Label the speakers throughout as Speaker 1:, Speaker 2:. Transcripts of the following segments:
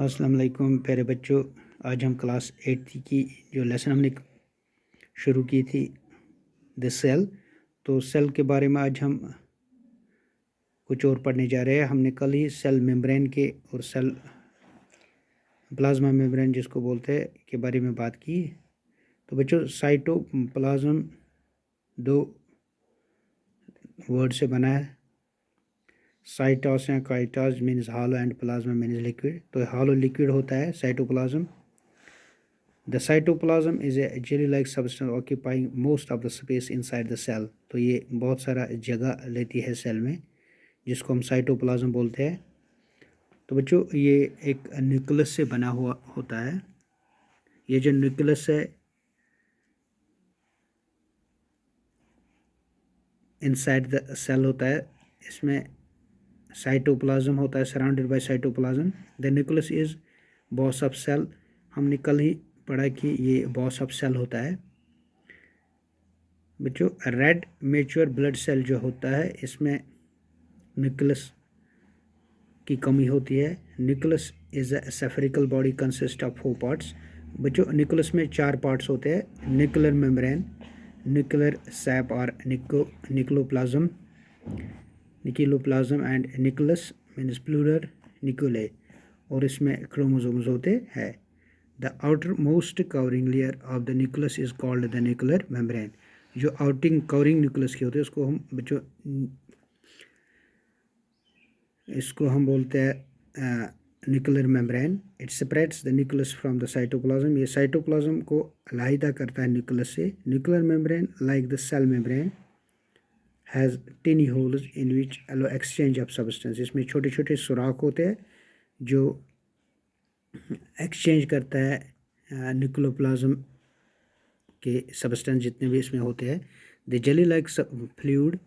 Speaker 1: अस्सलाम वालेकुम प्यारे बच्चों। आज हम क्लास 8 की जो लेसन हमने शुरू की थी द सेल, तो सेल के बारे में आज हम कुछ और पढ़ने जा रहे हैं। हमने कल ही सेल मेम्ब्रेन के और सेल प्लाज्मा मेम्ब्रेन जिसको बोलते हैं के बारे में बात की। तो बच्चों साइटोप्लाज्म दो वर्ड से बना है। साइटोस या kytos means hollow and plasma means liquid. तो हॉलो लिक्विड होता है cytoplasm. The cytoplasm is a jelly-like substance occupying most of the space inside the cell। तो ये बहुत सारा जगह लेती है सेल में, जिसको हम साइटोप्लाज्म बोलते हैं। तो बच्चों ये एक न्यूक्लियस से बना हुआ होता है। ये जो न्यूक्लियस है इनसाइड द सेल होता है, इसमें साइटोप्लाज्म होता है, surrounded by cytoplasm. The nucleus is boss of cell. हमने कल ही पढ़ा कि ये बॉस ऑफ सेल होता है। बच्चों रेड मैच्योर ब्लड सेल जो होता है, इसमें न्यूक्लियस की कमी होती है। Nucleus is a spherical body consist of 4 parts. बच्चों न्यूक्लियस में 4 पार्ट्स होते हैं। न्यूक्लियर मेम्ब्रेन, न्यूक्लियर सैप और nucleoplasm and nucleus means plural nuclei, और इसमें क्रोमोसोम्स होते हैं। The outer most covering layer of the nucleus is called the nuclear membrane. जो आउटिंग कवरिंग न्यूक्लियस की होती है उसको हम बच्चों इसको हम बोलते हैं nuclear membrane. It separates the nucleus from the cytoplasm. ये साइटोप्लाज्म को अलहदा करता है न्यूक्लियस से। Nuclear membrane like the cell membrane has tiny holes in which allow exchange of substance. इसमें छोटे छोटे सुराख होते हैं जो एक्सचेंज करता है न्यूक्लियोप्लाज्म के सब्सटेंस जितने भी इसमें होते हैं। The jelly like fluid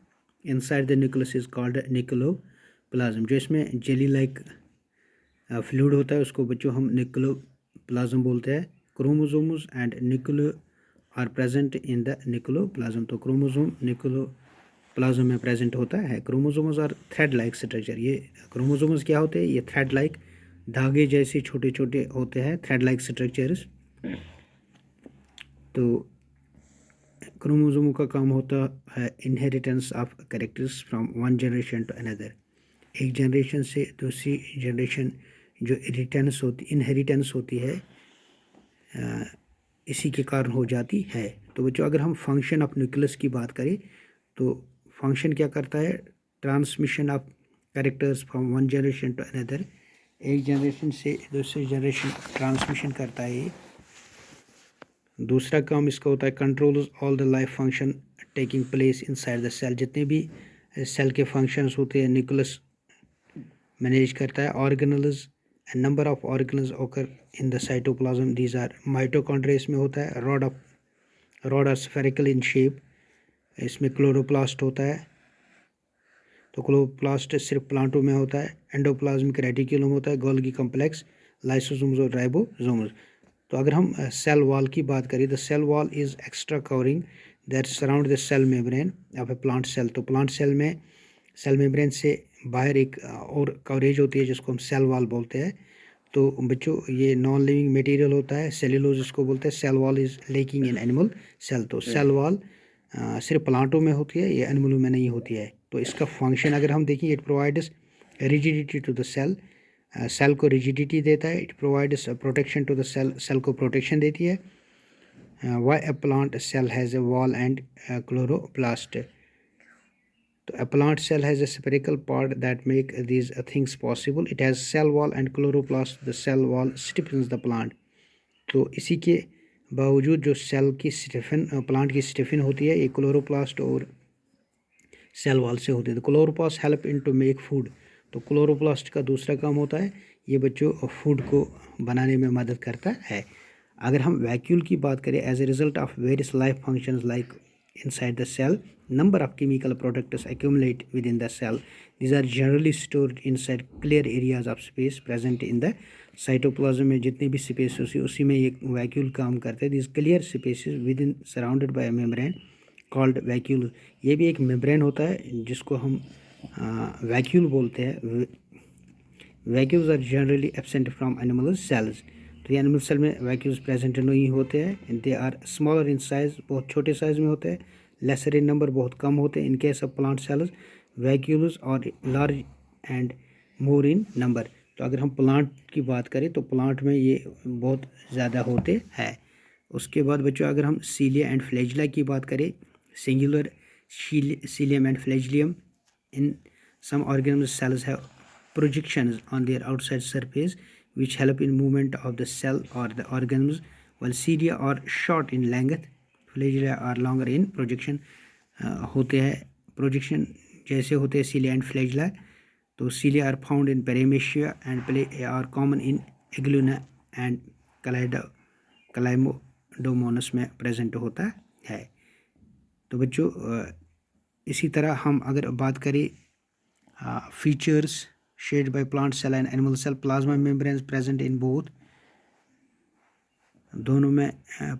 Speaker 1: inside the nucleus is called nucleoplasm. जो इसमें जेली लाइक फ्लूइड होता है उसको बच्चों हम न्यूक्लियोप्लाज्म बोलते हैं। Chromosomes and nucleo are present in the nucleoplasm. तो क्रोमोसोम न्यूक्लियोप्लाज्म में प्रेजेंट होता है। Chromosomes are thread like structure. ये क्रोमोसोम्स क्या होते हैं? ये थ्रेड लाइक धागे जैसे छोटे छोटे होते हैं, थ्रेड लाइक स्ट्रक्चर्स। तो क्रोमोसोमों का काम होता है inheritance of characters from one generation to another. एक जनरेशन से दूसरी जनरेशन जो इनहेरिटेंस होती है इसी के कारण हो जाती है। तो बच्चों अगर हम फंक्शन ऑफ न्यूक्लियस की बात करें तो फंक्शन क्या करता है? Transmission of characters from one generation to another. एक जनरेशन से दूसरी जनरेशन ट्रांसमिशन करता है। दूसरा काम इसका होता है controls all the life function taking place inside the cell. जितने भी सेल के फंक्शंस होते हैं न्यूक्लियस मैनेज करता है। Organelles and number of organelles occur in the cytoplasm. These are mitochondria इसमें होता है। Rod are spherical in shape. इसमें क्लोरोप्लास्ट होता है। तो क्लोरोप्लास्ट सिर्फ प्लांटों में होता है। एंडोप्लाज्मिक रेटिकुलम होता है, गोल्गी कॉम्प्लेक्स, लाइसोसोम्स और राइबोसोम्स। तो अगर हम सेल वॉल की बात करें, the cell wall is extra covering that surround the cell membrane of a plant cell. तो प्लांट सेल में सेल मेम्ब्रेन से बाहर एक और कवरेज होती है जिसको हम सेल वॉल बोलते हैं। तो बच्चों ये नॉन लिविंग मटेरियल होता है, सेल्यूलोज इसको बोलते हैं। Cell wall is lacking in animal cell. तो सेल वॉल सिर्फ प्लांटों में होती है, ये एनिमलों में नहीं होती है। तो इसका फंक्शन अगर हम देखें, it provides rigidity to the cell. Cell को रिजिडिटी देता है। It provides protection to the cell. Cell को प्रोटेक्शन देती है। Why a plant cell has a wall and chloroplast. तो a plant cell has a spherical part that make these things possible. It has cell wall and chloroplast. The cell wall stiffens the plant. तो इसी के बावजूद जो cell की plant की स्टिफिन होती है, ये क्लोरोप्लास्ट और सेल वॉल से होती है। तो chloroplast help in to make food. तो क्लोरोप्लास्ट का दूसरा काम होता है ये बच्चों फूड को बनाने में मदद करता है। अगर हम वैक्यूल की बात करें, as a result of various life functions like inside the cell, number of chemical products accumulate within the cell. These are generally stored inside clear areas of space present in the cytoplasm। में जितनी भी space उसी में एक vacuole काम करते हैं। These clear spaces within surrounded by a membrane called vacuole। ये भी एक मेम्ब्रेन होता है जिसको हम वैक्यूल बोलते हैं। Vacuoles are generally absent from animal cells. तो ये एनिमल सेल में वैक्यूल्स प्रेजेंट नहीं होते हैं। They are smaller in size, बहुत छोटे साइज में होते हैं। लेसर इन नंबर, बहुत कम होते हैं। In case of plant cells vacuoles और large and more in number. तो अगर हम प्लांट की बात करें तो प्लांट में ये बहुत ज़्यादा होते हैं। उसके बाद बच्चों अगर हम सीलिया एंड फ्लैजिला की बात करें, singular cilium and flagellum in some organism cells have projections on their outside surface which help in movement of the cell or the organisms, while cilia are short in length, flagella are longer in projection। होते हैं projection जैसे होते हैं cilia and flagella। तो cilia are found in paramecia and are common in egluna and Chlamydomonas में present होता है। तो बच्चों इसी तरह हम अगर बात करें features shared by plant cell and animal cell, plasma membranes present in both, दोनों में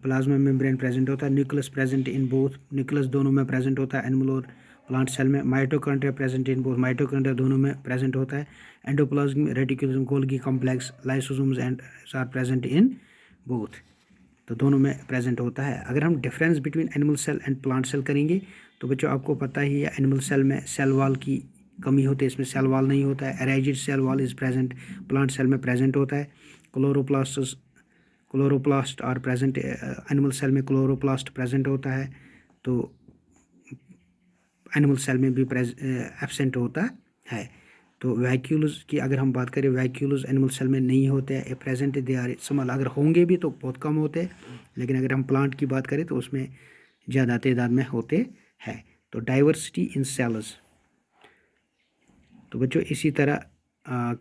Speaker 1: प्लाज्मा मेम्ब्रेन प्रेजेंट होता है। Nucleus present in both, nucleus दोनों में प्रेजेंट होता है एनिमल और प्लांट सेल में। Mitochondria present in both, mitochondria दोनों में प्रेजेंट होता है। Endoplasm reticulum, Golgi complex, lysosomes and are present in both. तो दोनों में प्रेजेंट होता है। अगर हम difference between animal cell and plant cell करेंगे तो बच्चों आपको पता ही है एनिमल सेल में सेल वॉल की कमी होती है, इसमें सेल वॉल नहीं होता है। A rigid cell wall is present, plant cell में प्रेजेंट होता है। Chloroplast are present, animal cell में क्लोरोप्लास्ट प्रेजेंट होता है, तो एनिमल सेल में भी एब्सेंट होता है। तो वैक्यूल्स की अगर हम बात करें, वैक्यूल्स एनिमल सेल में नहीं होते हैं प्रेजेंट, दे आर स्मॉल। अगर होंगे भी तो बहुत कम होते हैं, लेकिन अगर हम प्लांट की बात करें तो उसमें ज़्यादा तादाद में होते हैं। तो डाइवर्सिटी इन सेल्स। तो बच्चों इसी तरह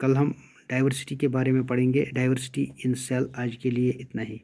Speaker 1: कल हम डाइवर्सिटी के बारे में पढ़ेंगे। डाइवर्सिटी इन सेल आज के लिए इतना ही।